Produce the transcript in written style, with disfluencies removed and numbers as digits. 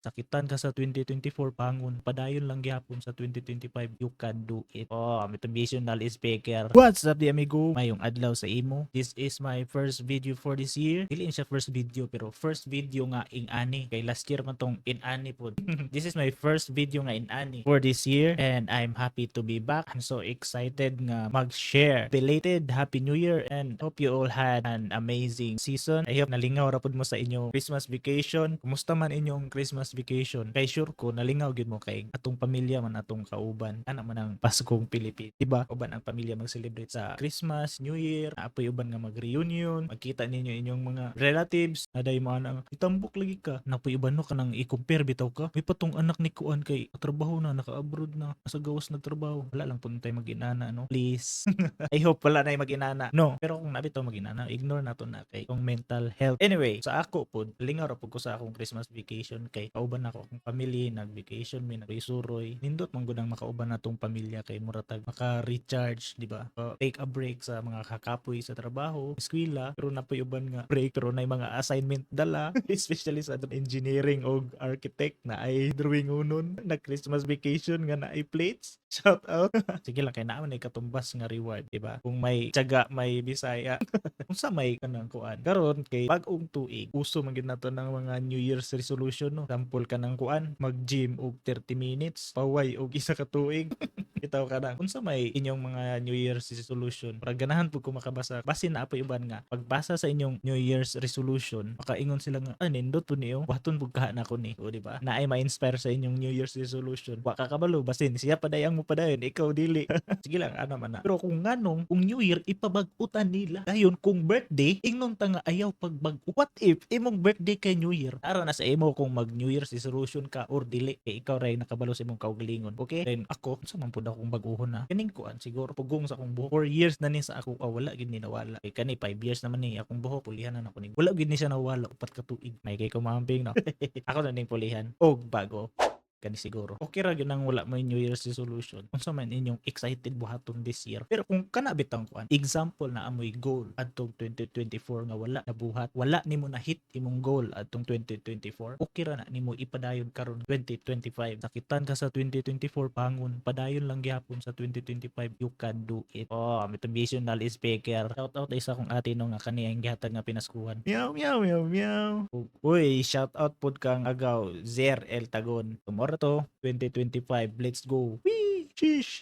Sakitan ka sa 2024 bangon, padayon lang gyapon sa 2025, you can do it. Oh, motivational speaker. What's up, di amigo? Mayong adlaw sa imo. This is my first video for this year. Dili siya first video pero first video nga ing-ani. Kay last year man tong in-ani po. This is my first video nga in-ani for this year and I'm happy to be back. I'm so excited nga mag-share. Belated Happy New Year and hope you all had an amazing season. I hope nalingaw ra pud mo sa inyong Christmas vacation. Kumusta man inyong Christmas vacation? Kay sure ko nalingaw gyud mo kay atong pamilya man atong kauban. Ana man ang Paskong Pilipinas. Diba? Uban ang pamilya mag-celebrate sa Christmas, New Year, apoy uban nga mag-reunion, magkita ninyo inyong mga relatives, aday mga nang itambok lagi ka. Napoy uban no kanang i-compare bitaw ka. May patong anak ni Kuan kay trabaho na, naka-abroad na, nasa gawas nagtrabaho. Wala lang pud tay mag-inana no. Please. I hope wala na mag-inana. No, pero kung nabitaw mag-inana, ignore nato na kay kung mental health. Anyway, sa ako pod, lingaw ra pud ko sa akong Christmas vacation kay kauban ako akong family, nag-vacation mi, nag-isuroy. Nindot man gud ang makauban natong pamilya kay muratag maka-recharge, di ba? Take a break sa mga kakapoy sa trabaho, eskwela, pero napoy uban nga break pero na mga assignment dala, especially sa engineering o architect na ay drawing unon, na Christmas vacation nga na ay plates. Shout out. Sige lang kay naman ay katumbas nga reward, di ba? Kung may tiyaga, may bisaya. Kung sa may kanang kuan. Karon kay bag-ong tuig, uso man gid nato ng mga New Year's resolution no. Sample ka ng kuan, mag-gym og 30 minutes, paway og isa ka tuig. Bitaw ka na. Unsa may inyong mga New Year's resolution? Para ganahan pud ko makabasa. Basin na apoy uban nga. Pagbasa sa inyong New Year's resolution, makaingon sila nga, nindot po niyo. Waton pud ka na ko ni. O di ba? Na ay ma-inspire sa inyong New Year's resolution. Wa ka kabalo basin siya padayang mo padayon, ikaw dili. Sige lang ana man na. Pero kung nganong kung New Year ipabag-utan nila. Dayon kung birthday, ingnon ta nga ayaw pagbag. What if imong birthday kay New Year? Ara na sa imo kung mag New Year's resolution ka or dili. Kay ikaw ray nakabalo sa imong kaugalingon. Okay? Then ako, sa man pud akong bag-uhon na. Kaning kuan siguro pugong sa akong buhok. 4 years na ni sa ako wala gid ni nawala. Kay kani 5 years naman ni akong buhok pulihan na ako ni. Wala gid ni siya nawala upat ka tuig. May kay kumamping no. Ako na ning pulihan og bago kani siguro. Okay ra gyud nang wala may New Year's resolution. Unsa man inyong excited buhaton this year. Pero kung kana bitang kuan, example na amoy goal adtong 2024 nga wala nabuhat, wala nimo na hit imong goal adtong 2024. Okay ra na nimo ipadayon karon 2025. Sakitan ka sa 2024 bangon, padayon lang gyapon sa 2025. You can do it. Oh, motivational speaker. Shout out isa kong ate no nga kani ang gihatag nga pinaskuhan. Meow meow meow meow. Uy, shout out pod kang agaw Zer El Tagon. Tomorrow to 2025. Let's go. Wee! Sheesh.